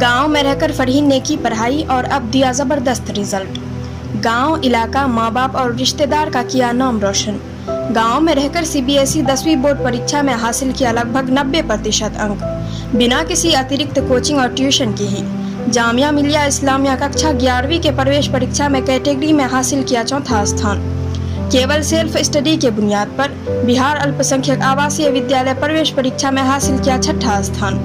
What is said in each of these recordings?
गांव में रहकर फरहीन ने की पढ़ाई और अब दिया जबरदस्त रिजल्ट। गांव, इलाका, माँ बाप और रिश्तेदार का किया नाम रोशन। गांव में रहकर सीबीएसई 10वीं बोर्ड परीक्षा में हासिल किया लगभग 90% अंक, बिना किसी अतिरिक्त कोचिंग और ट्यूशन के ही। जामिया मिलिया इस्लामिया कक्षा 11वीं के प्रवेश परीक्षा में कैटेगरी में हासिल किया चौथा स्थान। केवल सेल्फ स्टडी के बुनियाद पर बिहार अल्पसंख्यक आवासीय विद्यालय प्रवेश परीक्षा में हासिल किया छठा स्थान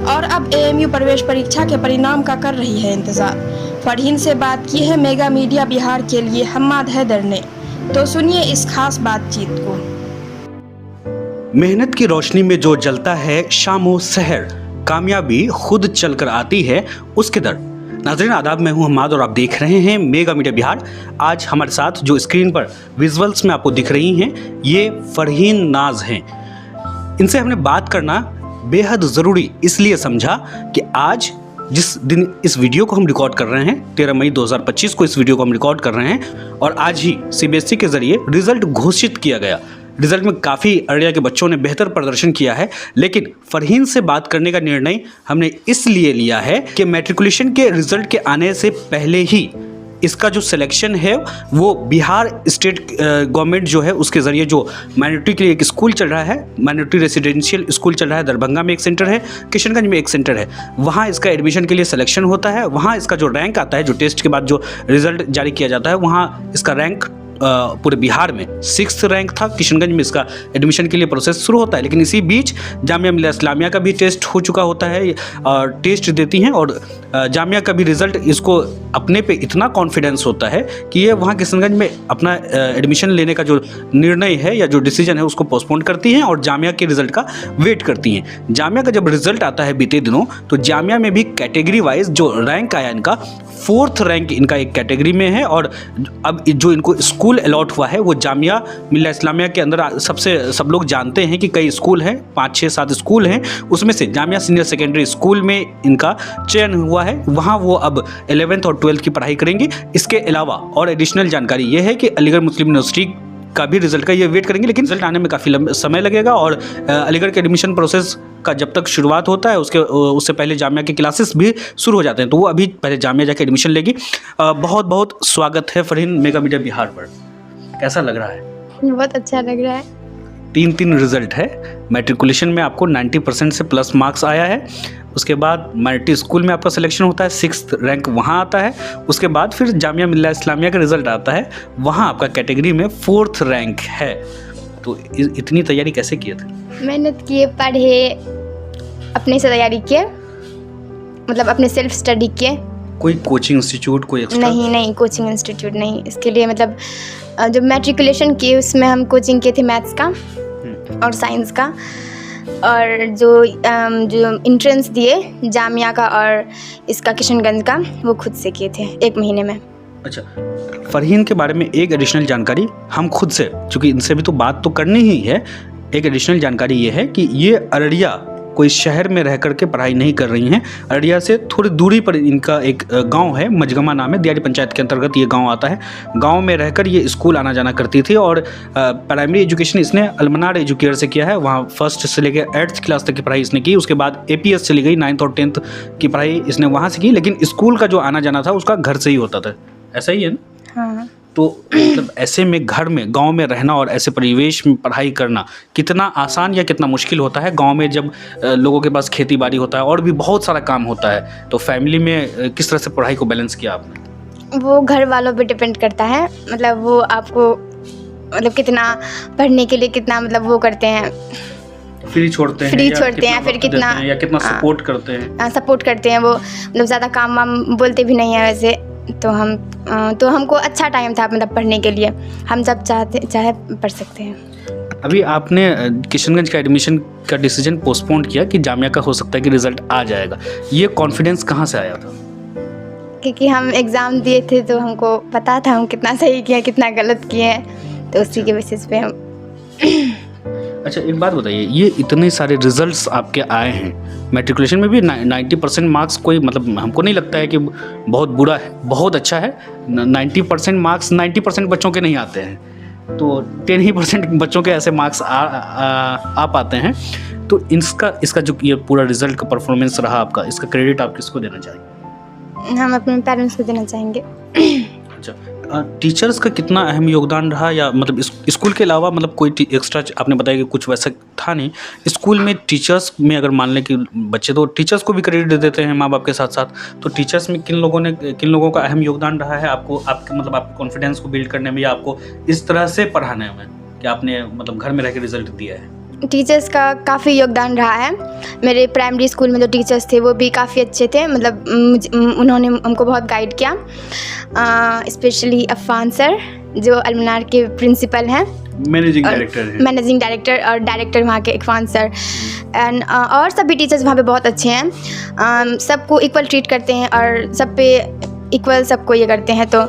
और अब एएमयू प्रवेश परीक्षा के परिणाम का कर रही है इंतजार। फरहीन से बात की है मेगा मीडिया बिहार के लिए हम्माद हैदर ने, तो सुनिए इस खास बातचीत को। मेहनत की रोशनी में जो जलता है शामो सहर, कामयाबी खुद चलकर आती है उसके दर। नाज़रीन आदाब, मैं हूं हम्माद और आप देख रहे हैं मेगा मीडिया बिहार। आज हमारे साथ जो स्क्रीन पर विजुअल्स में आपको दिख रही हैं ये फरहीन नाज हैं। इनसे हमने बात करना बेहद ज़रूरी इसलिए समझा कि आज जिस दिन इस वीडियो को हम रिकॉर्ड कर रहे हैं 13 मई 2025 को इस वीडियो को हम रिकॉर्ड कर रहे हैं और आज ही सीबीएसई के ज़रिए रिज़ल्ट घोषित किया गया। रिज़ल्ट में काफ़ी अररिया के बच्चों ने बेहतर प्रदर्शन किया है, लेकिन फरहीन से बात करने का निर्णय हमने इसलिए लिया है कि मैट्रिकुलेशन के रिज़ल्ट के आने से पहले ही इसका जो सिलेक्शन है वो बिहार स्टेट गवर्नमेंट जो है उसके ज़रिए जो माइनॉरिटी के लिए एक स्कूल चल रहा है, माइनॉरिटी रेसिडेंशियल स्कूल चल रहा है। दरभंगा में एक सेंटर है, किशनगंज में एक सेंटर है, वहाँ इसका एडमिशन के लिए सिलेक्शन होता है। वहाँ इसका जो रैंक आता है, जो टेस्ट के बाद जो रिज़ल्ट जारी किया जाता है, वहाँ इसका रैंक पूरे बिहार में 6th रैंक था। किशनगंज में इसका एडमिशन के लिए प्रोसेस शुरू होता है, लेकिन इसी बीच जामिया मिलिया इस्लामिया का भी टेस्ट हो चुका होता है और टेस्ट देती हैं और जामिया का भी रिज़ल्ट इसको अपने पे इतना कॉन्फिडेंस होता है कि ये वहाँ किशनगंज में अपना एडमिशन लेने का जो निर्णय है या जो डिसीजन है उसको पोस्टपोन करती हैं और जामिया के रिज़ल्ट का वेट करती हैं। जामिया का जब रिज़ल्ट आता है बीते दिनों, तो जामिया में भी कैटेगरी वाइज जो रैंक आया इनका 4th रैंक इनका एक कैटेगरी में है और अब जो इनको स्कूल अलॉट हुआ है वो जामिया मिलिया इस्लामिया के अंदर सब लोग जानते हैं कि कई स्कूल हैं, 5, 6, 7 स्कूल हैं, उसमें से जामिया सीनियर सेकेंडरी स्कूल में इनका चयन हुआ है। वहाँ वो अब 11th और 12th की पढ़ाई करेंगी। इसके अलावा और एडिशनल जानकारी ये है कि अलीगढ़ मुस्लिम यूनिवर्सिटी का भी रिजल्ट का ये वेट करेंगे, लेकिन रिजल्ट आने में काफ़ी समय लगेगा और अलीगढ़ के एडमिशन प्रोसेस का जब तक शुरुआत होता है उससे पहले जामिया के क्लासेस भी शुरू हो जाते हैं, तो वो अभी पहले जामिया जाके एडमिशन लेगी। बहुत बहुत स्वागत है फरहीन मेगा मीडिया बिहार पर। कैसा लग रहा है? बहुत अच्छा लग रहा है। 3 रिजल्ट है। मैट्रिकुलेशन में आपको 90% से प्लस मार्क्स आया है। उसके बाद माइनॉरिटी स्कूल में आपका सिलेक्शन होता है, 6th रैंक वहाँ आता है। उसके बाद फिर जामिया मिलिया इस्लामिया का रिज़ल्ट आता है, वहाँ आपका कैटेगरी में 4th रैंक है। तो इतनी तैयारी कैसे किए थे? मेहनत किए, पढ़े, अपने से तैयारी किए, मतलब अपने सेल्फ स्टडी किए। कोई कोचिंग इंस्टीट्यूट, कोई एक्स्ट्रा? नहीं, कोचिंग इंस्टीट्यूट नहीं। इसके लिए मतलब जब मैट्रिकुलेशन किए उसमें हम कोचिंग किए थे मैथ्स का और साइंस का, और जो इंट्रेंस दिए जामिया का और इसका किशनगंज का वो खुद से किए थे 1 महीने में। अच्छा, फरहीन के बारे में एक एडिशनल जानकारी हम खुद से, चूँकि इनसे भी तो बात तो करनी ही है, एक एडिशनल जानकारी ये है कि ये अररिया कोई शहर में रह करके पढ़ाई नहीं कर रही हैं। अररिया से थोड़ी दूरी पर इनका एक गांव है, मजगमा नाम है, दियारी पंचायत के अंतर्गत ये गांव आता है। गांव में रहकर ये स्कूल आना जाना करती थी और प्राइमरी एजुकेशन इसने अलमनार एजुकेयर से किया है। वहाँ 1st से लेकर 8th क्लास तक की पढ़ाई इसने की। उसके बाद APS चली गई, 9th और 10th की पढ़ाई इसने वहाँ से की, लेकिन स्कूल का जो आना जाना था उसका घर से ही होता था। ऐसा ही है ना? हाँ। तो मतलब ऐसे में घर में, गांव में रहना और ऐसे परिवेश में पढ़ाई करना कितना आसान या कितना मुश्किल होता है? गांव में जब लोगों के पास खेती बाड़ी होता है और भी बहुत सारा काम होता है, तो फैमिली में किस तरह से पढ़ाई को बैलेंस किया आपने? वो घर वालों पे डिपेंड करता है, मतलब वो आपको मतलब कितना पढ़ने के लिए कितना मतलब वो करते हैं, फ्री छोड़ते हैं फिर कितना सपोर्ट करते हैं। सपोर्ट करते हैं वो, मतलब ज़्यादा काम वाम बोलते भी नहीं है वैसे। तो हमको अच्छा टाइम था मतलब पढ़ने के लिए, हम जब चाहे पढ़ सकते हैं। अभी आपने किशनगंज का एडमिशन का डिसीजन पोस्टपोन किया कि जामिया का हो सकता है कि रिज़ल्ट आ जाएगा, ये कॉन्फिडेंस कहाँ से आया था? क्योंकि हम एग्ज़ाम दिए थे तो हमको पता था हम कितना सही किया कितना गलत किए हैं, तो उसी के बेसिस पे हम। अच्छा, एक बात बताइए, ये इतने सारे रिजल्ट्स आपके आए हैं, मैट्रिकुलेशन में भी 90% मार्क्स कोई मतलब हमको नहीं लगता है कि बहुत बुरा है, बहुत अच्छा है। 90% मार्क्स 90% बच्चों के नहीं आते हैं, तो 10% बच्चों के ऐसे मार्क्स आ पाते हैं। तो इसका जो ये पूरा रिजल्ट का परफॉर्मेंस रहा आपका, इसका क्रेडिट आप किसको देना चाहेंगे? हम अपने पेरेंट्स को देना चाहेंगे। अच्छा, टीचर्स का कितना अहम योगदान रहा, या मतलब स्कूल के अलावा मतलब कोई एक्स्ट्रा, आपने बताया कि कुछ वैसा था नहीं स्कूल में? टीचर्स में अगर मान लें कि बच्चे तो टीचर्स को भी क्रेडिट देते हैं माँ बाप के साथ साथ, तो टीचर्स में किन लोगों का अहम योगदान रहा है आपको, आपके मतलब आपके कॉन्फिडेंस को बिल्ड करने में, या आपको इस तरह से पढ़ाने में कि आपने मतलब घर में रह के रिजल्ट दिया है? टीचर्स का काफ़ी योगदान रहा है। मेरे प्राइमरी स्कूल में जो टीचर्स थे वो भी काफ़ी अच्छे थे, मतलब उन्होंने हमको बहुत गाइड किया। स्पेशली अफ़ान सर जो अल्मनार के प्रिंसिपल हैं, मैनेजिंग डायरेक्टर और डायरेक्टर वहाँ के इरफान सर, एंड और सभी टीचर्स वहाँ पे बहुत अच्छे हैं। सबको इक्वल ट्रीट करते हैं और सब पे इक्वल सबको ये करते हैं। तो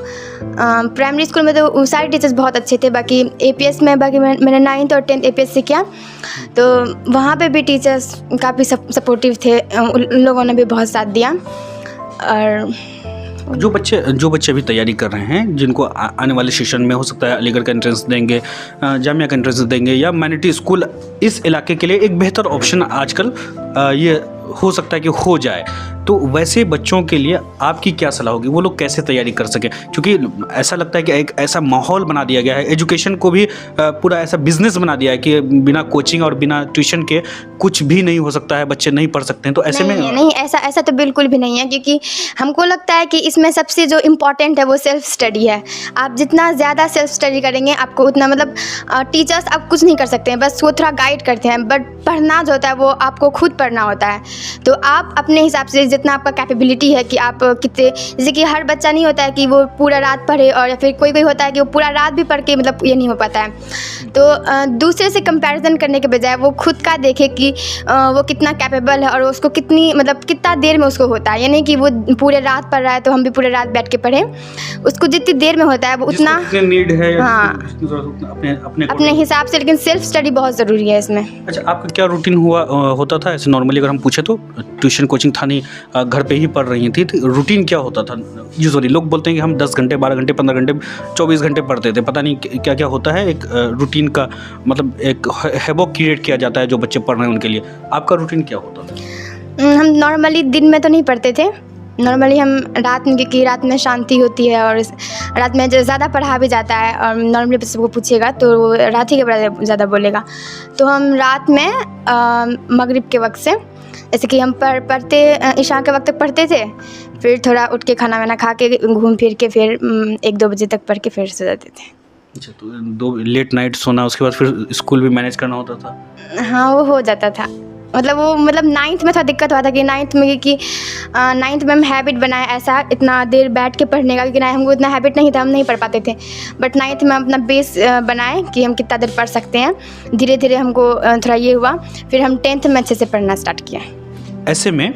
प्राइमरी स्कूल में तो सारे टीचर्स बहुत अच्छे थे। बाकी एपीएस में मैंने 9th और 10th एपीएस से किया, तो वहाँ पे भी टीचर्स काफ़ी सपोर्टिव थे, उन लोगों ने भी बहुत साथ दिया। और जो बच्चे अभी तैयारी कर रहे हैं, जिनको आने वाले सेशन में हो सकता है अलीगढ़ का एंट्रेंस देंगे, जामिया का एंट्रेंस देंगे, या मैनिटी स्कूल इस इलाके के लिए एक बेहतर ऑप्शन आजकल ये हो सकता है कि हो जाए, तो वैसे बच्चों के लिए आपकी क्या सलाह होगी? वो लोग कैसे तैयारी कर सकें? क्योंकि ऐसा लगता है कि एक ऐसा माहौल बना दिया गया है, एजुकेशन को भी पूरा ऐसा बिजनेस बना दिया है कि बिना कोचिंग और बिना ट्यूशन के कुछ भी नहीं हो सकता है, बच्चे नहीं पढ़ सकते हैं। तो ऐसे में नहीं, ऐसा तो बिल्कुल भी नहीं है, क्योंकि हमको लगता है कि इसमें सबसे जो इम्पोर्टेंट है वो सेल्फ स्टडी है। आप जितना ज़्यादा सेल्फ स्टडी करेंगे आपको उतना, मतलब टीचर्स आप कुछ नहीं कर सकते हैं, बस वो थोड़ा गाइड करते हैं, बट पढ़ना जो होता है वो आपको खुद पढ़ना होता है। तो आप अपने हिसाब से जितना आपका कैपेबिलिटी है कि आप कितने, जैसे कि हर बच्चा नहीं होता है कि वो पूरा रात पढ़े, और या फिर कोई होता है कि वो पूरा रात भी पढ़ के मतलब ये नहीं हो पाता है। तो दूसरे से कंपैरिजन करने के बजाय वो खुद का देखे कि वो कितना कैपेबल है और उसको कितनी, मतलब कितना देर में उसको होता है। यानी कि वो पूरे रात पढ़ रहा है तो हम भी पूरे रात बैठ के पढ़ें, उसको जितनी देर में होता है वो उतना नीड है, हाँ, अपने हिसाब से। लेकिन सेल्फ स्टडी बहुत ज़रूरी है इसमें। अच्छा, आपका क्या रूटीन होता था ऐसे नॉर्मली अगर हम पूछे तो? ट्यूशन कोचिंग था नहीं, घर पे ही पढ़ रही थी, तो रूटीन क्या होता था? यूजुअली लोग बोलते हैं कि हम 10 घंटे 12 घंटे 15 घंटे 24 घंटे पढ़ते थे, पता नहीं क्या क्या होता है। एक रूटीन का मतलब एक हैवॉक क्रिएट किया जाता है जो बच्चे पढ़ रहे हैं उनके लिए। आपका रूटीन क्या होता था? हम नॉर्मली दिन में तो नहीं पढ़ते थे, नॉर्मली हम रात में, क्योंकि रात में शांति होती है और रात में ज़्यादा पढ़ा भी जाता है। और नॉर्मली बच्चे को पूछेगा तो वो रात ही के बारे में ज़्यादा बोलेगा। तो हम रात में मगरिब के वक्त से, जैसे कि हम पढ़ते इशा के वक्त तक पढ़ते थे, फिर थोड़ा उठ के खाना वाना खा के घूम फिर के फिर 1-2 बजे तक पढ़ के फिर सो जाते थे। अच्छा, तो 2 लेट नाइट सोना, उसके बाद फिर स्कूल भी मैनेज करना होता था? हाँ, वो हो जाता था। मतलब 9th में थोड़ा दिक्कत हुआ था कि 9th में हम हैबिट बनाए ऐसा इतना देर बैठ के पढ़ने का, क्योंकि हमको इतना हैबिट नहीं था, हम नहीं पढ़ पाते थे। बट 9th में हम अपना बेस बनाए कि हम कितना देर पढ़ सकते हैं। धीरे धीरे हमको थोड़ा ये हुआ, फिर हम 10th में अच्छे से पढ़ना स्टार्ट किया। ऐसे में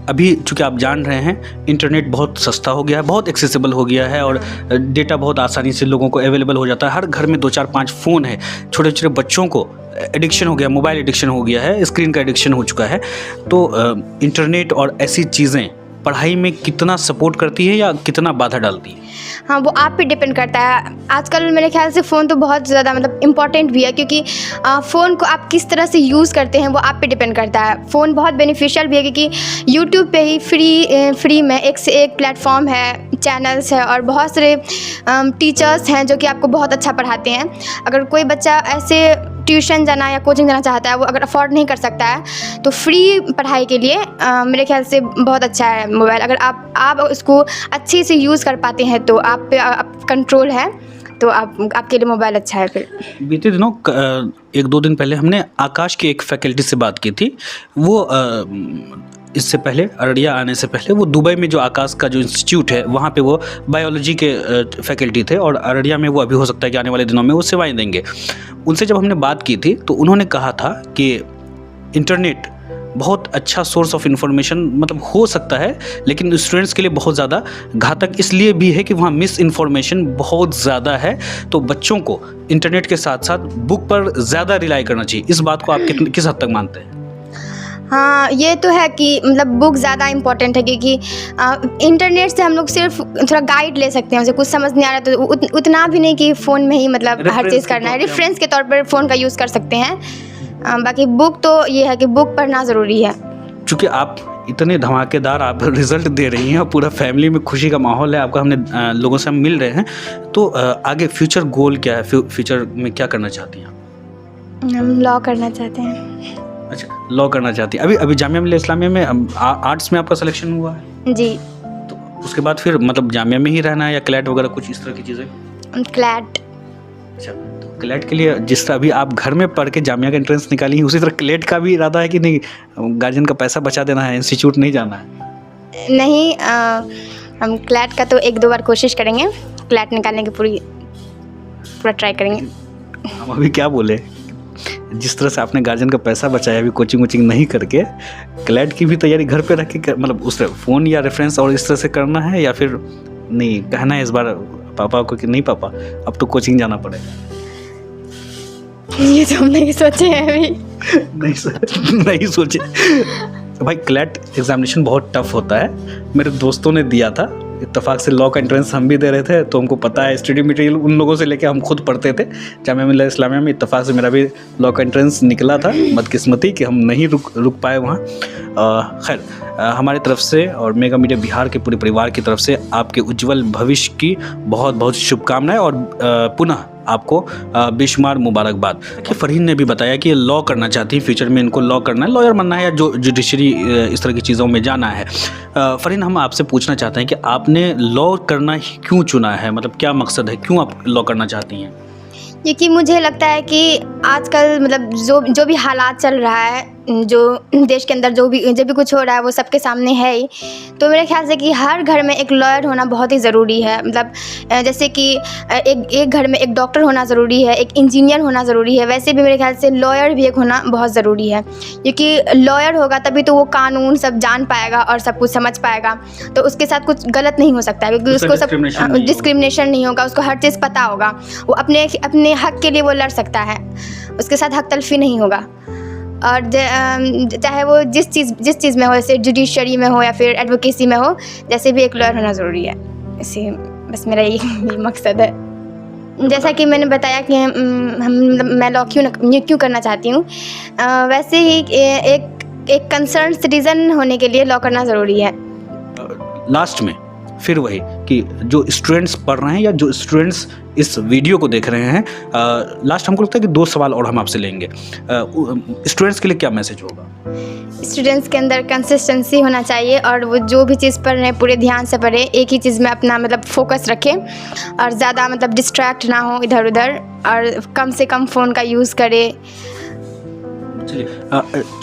अभी चूँकि आप जान रहे हैं इंटरनेट बहुत सस्ता हो गया है, बहुत एक्सेसिबल हो गया है, और डेटा बहुत आसानी से लोगों को अवेलेबल हो जाता है। हर घर में 2-4-5 फ़ोन है। छोटे छोटे बच्चों को एडिक्शन हो गया, मोबाइल एडिक्शन हो गया है, स्क्रीन का एडिक्शन हो चुका है। तो इंटरनेट और ऐसी चीज़ें पढ़ाई में कितना सपोर्ट करती है या कितना बाधा डालती है? हाँ, वो आप पे डिपेंड करता है। आजकल मेरे ख्याल से फ़ोन तो बहुत ज़्यादा मतलब इम्पॉर्टेंट भी है, क्योंकि फ़ोन को आप किस तरह से यूज़ करते हैं वो आप पे डिपेंड करता है। फ़ोन बहुत बेनिफिशियल भी है, क्योंकि यूट्यूब पे ही फ्री में एक से एक प्लेटफॉर्म है, चैनल्स है, और बहुत सारे टीचर्स हैं जो कि आपको बहुत अच्छा पढ़ाते हैं। अगर कोई बच्चा ऐसे ट्यूशन जाना या कोचिंग जाना चाहता है, वो अगर अफोर्ड नहीं कर सकता है, तो फ्री पढ़ाई के लिए मेरे ख्याल से बहुत अच्छा है मोबाइल। अगर आप उसको अच्छे से यूज़ कर पाते हैं तो आप पे कंट्रोल है, तो आपके लिए मोबाइल अच्छा है। फिर बीते दिनों 1-2 दिन पहले हमने आकाश की एक फैकल्टी से बात की थी। वो इससे पहले, अररिया आने से पहले, वो दुबई में जो आकाश का जो इंस्टीट्यूट है वहाँ पे वो बायोलॉजी के फैकल्टी थे, और अररिया में वो अभी हो सकता है कि आने वाले दिनों में वो सेवाएं देंगे। उनसे जब हमने बात की थी तो उन्होंने कहा था कि इंटरनेट बहुत अच्छा सोर्स ऑफ इंफॉर्मेशन मतलब हो सकता है, लेकिन स्टूडेंट्स के लिए बहुत ज़्यादा घातक इसलिए भी है कि वहाँ मिस इन्फॉर्मेशन बहुत ज़्यादा है। तो बच्चों को इंटरनेट के साथ साथ बुक पर ज़्यादा रिलाई करना चाहिए। इस बात को आप किस हद तक मानते हैं? हाँ, ये तो है कि मतलब बुक ज़्यादा इम्पॉर्टेंट है, क्योंकि इंटरनेट से हम लोग सिर्फ थोड़ा गाइड ले सकते हैं। उसे कुछ समझ नहीं आ रहा तो उतना भी नहीं कि फ़ोन में ही मतलब हर चीज़ करना है। रेफरेंस के तौर पर फ़ोन का यूज़ कर सकते हैं, बाकी बुक तो ये है कि बुक पढ़ना ज़रूरी है। चूँकि आप इतने धमाकेदार आप रिजल्ट दे रही हैं और पूरा फैमिली में खुशी का माहौल है आपका, हमने लोगों से हम मिल रहे हैं, तो आगे फ्यूचर गोल क्या है? फ्यूचर में क्या करना चाहती हैं आप? हम लॉ करना चाहते हैं। अच्छा, लॉ करना चाहती हैं। अभी जामिया मिल्लिया इस्लामिया में आर्ट्स में आपका सिलेक्शन हुआ है? जी। तो उसके बाद फिर मतलब जामिया में ही रहना है या क्लैट वगैरह कुछ इस तरह की चीज़ें? क्लैट। अच्छा, तो क्लैट के लिए जिस तरह अभी आप घर में पढ़ के जामिया का एंट्रेंस निकाली हैं, उसी तरह क्लैट का भी इरादा है कि नहीं, गार्जियन का पैसा बचा देना है, इंस्टीट्यूट नहीं जाना है? नहीं, हम क्लैट का तो 1-2 बार कोशिश करेंगे, क्लैट निकालने की पूरा ट्राई करेंगे। हम अभी क्या बोले, जिस तरह से आपने गार्जियन का पैसा बचाया अभी कोचिंग वोचिंग नहीं करके, क्लैट की भी तैयारी घर पे रख के मतलब उस फ़ोन या रेफरेंस और इस तरह से करना है, या फिर नहीं कहना है इस बार पापा को कि नहीं पापा अब तो कोचिंग जाना पड़ेगा? ये तो हम नहीं सोचे हैं अभी। नहीं सोचे। तो भाई क्लैट एग्जामिनेशन बहुत टफ होता है, मेरे दोस्तों ने दिया था, इत्तेफाक से लॉ का एंट्रेंस हम भी दे रहे थे, तो हमको पता है स्टडी मटेरियल उन लोगों से लेके हम खुद पढ़ते थे। जामिया मिल्लिया इस्लामिया में इत्तेफाक से मेरा भी लॉ का एंट्रेंस निकला था, बदकिस्मती कि हम नहीं रुक पाए वहाँ। खैर, हमारी तरफ से और मेगा मीडिया बिहार के पूरे परिवार की तरफ से आपके उज्जवल भविष्य की बहुत बहुत शुभकामनाएं और पुनः आपको बेशुमार मुबारकबाद। कि फरहीन ने भी बताया कि लॉ करना चाहती है, फ्यूचर में इनको लॉ करना है, लॉयर बनना है या जो जुडिशरी इस तरह की चीज़ों में जाना है। फरहीन, हम आपसे पूछना चाहते हैं कि आपने लॉ करना ही क्यों चुना है, मतलब क्या मकसद है, क्यों आप लॉ करना चाहती हैं? क्योंकि मुझे लगता है कि आजकल मतलब जो भी हालात चल रहा है, जो देश के अंदर जो भी कुछ हो रहा है वो सबके सामने है ही। तो मेरे ख्याल से कि हर घर में एक लॉयर होना बहुत ही ज़रूरी है। मतलब जैसे कि एक घर में एक डॉक्टर होना ज़रूरी है, एक इंजीनियर होना ज़रूरी है, वैसे भी मेरे ख्याल से लॉयर भी एक होना बहुत ज़रूरी है। क्योंकि लॉयर होगा तभी तो वो कानून सब जान पाएगा और सब कुछ समझ पाएगा, तो उसके साथ कुछ गलत नहीं हो सकता है, क्योंकि उसको सब डिस्क्रिमिनेशन नहीं होगा, उसको हर चीज़ पता होगा, वो अपने हक के लिए वो लड़ सकता है, उसके साथ हक तलफी नहीं होगा। और चाहे वो जिस चीज़ में हो, जैसे जुडिशरी में हो या फिर एडवोकेसी में हो, जैसे भी एक लॉयर होना ज़रूरी है। इसी बस मेरा यही मकसद है। जैसा कि मैंने बताया कि मैं लॉ क्यों करना चाहती हूँ, वैसे ही एक कंसर्न सिटीज़न होने के लिए लॉ करना ज़रूरी है। लास्ट में फिर वही कि जो स्टूडेंट्स पढ़ रहे हैं या जो स्टूडेंट्स इस वीडियो को देख रहे हैं, लास्ट हमको लगता है कि 2 सवाल और हम आपसे लेंगे। स्टूडेंट्स के लिए क्या मैसेज होगा? स्टूडेंट्स के अंदर कंसिस्टेंसी होना चाहिए और वो जो भी चीज़ पढ़ रहे हैं पूरे ध्यान से पढ़े, एक ही चीज़ में अपना मतलब फोकस रखें और ज़्यादा मतलब डिस्ट्रैक्ट ना हो इधर उधर, और कम से कम फ़ोन का यूज़ करें। चलिए,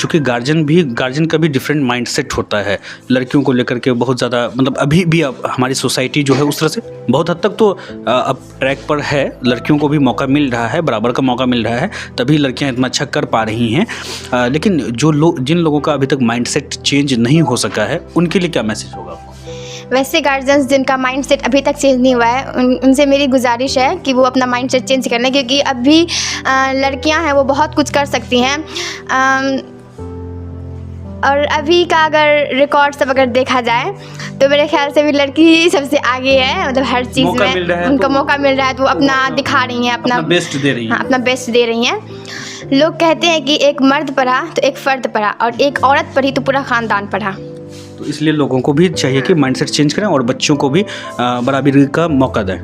चूँकि गार्जियन का भी डिफरेंट माइंडसेट होता है लड़कियों को लेकर के, बहुत ज़्यादा मतलब अभी भी अब हमारी सोसाइटी जो है उस तरह से बहुत हद तक तो अब ट्रैक पर है, लड़कियों को भी मौका मिल रहा है, बराबर का मौका मिल रहा है, तभी लड़कियां इतना अच्छा कर पा रही हैं। लेकिन जिन लोगों का अभी तक माइंडसेट चेंज नहीं हो सका है, उनके लिए क्या मैसेज होगा? वैसे गार्जियंस जिनका माइंडसेट अभी तक चेंज नहीं हुआ है, उनसे मेरी गुजारिश है कि वो अपना माइंडसेट चेंज कर लें, क्योंकि अभी लड़कियां हैं वो बहुत कुछ कर सकती हैं। और अभी का अगर रिकॉर्ड सब अगर देखा जाए तो मेरे ख्याल से भी लड़की ही सबसे आगे है, मतलब हर चीज़ में उनको मौका मिल रहा है, तो वो अपना दिखा रही हैं, अपना बेस्ट दे रही हैं। हाँ, अपना बेस्ट दे रही हैं। लोग कहते हैं कि एक मर्द पढ़ा तो एक फ़र्द पढ़ा, और एक औरत पढ़ी तो पूरा ख़ानदान पढ़ा। तो इसलिए लोगों को भी चाहिए कि माइंडसेट चेंज करें और बच्चों को भी बराबरी का मौका दें।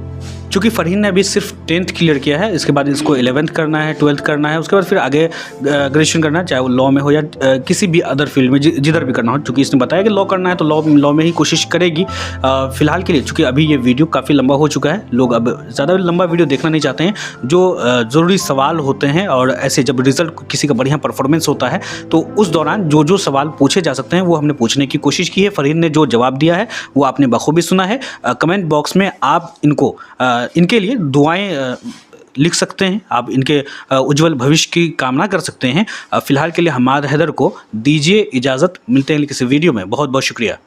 चूँकि फरहीन ने अभी सिर्फ 10th क्लियर किया है, इसके बाद इसको 11th करना है, 12th करना है, उसके बाद फिर आगे ग्रेजुएशन करना है, चाहे वो लॉ में हो या किसी भी अदर फील्ड में जिधर भी करना हो। चूँकि इसने बताया कि लॉ करना है तो लॉ में ही कोशिश करेगी फ़िलहाल के लिए। चूँकि अभी ये वीडियो काफ़ी लंबा हो चुका है, लोग अब ज़्यादा लंबा वीडियो देखना नहीं चाहते हैं। जो ज़रूरी सवाल होते हैं और ऐसे जब रिज़ल्ट किसी का बढ़िया परफॉर्मेंस होता है तो उस दौरान जो सवाल पूछे जा सकते हैं वो हमने पूछने की कोशिश की है। फरहीन ने जो जवाब दिया है वो आपने बखूबी सुना है। कमेंट बॉक्स में आप इनके लिए दुआएं लिख सकते हैं, आप इनके उज्जवल भविष्य की कामना कर सकते हैं। फ़िलहाल के लिए हमाद हैदर को दीजिए इजाज़त, मिलते हैं किसी वीडियो में। बहुत बहुत शुक्रिया।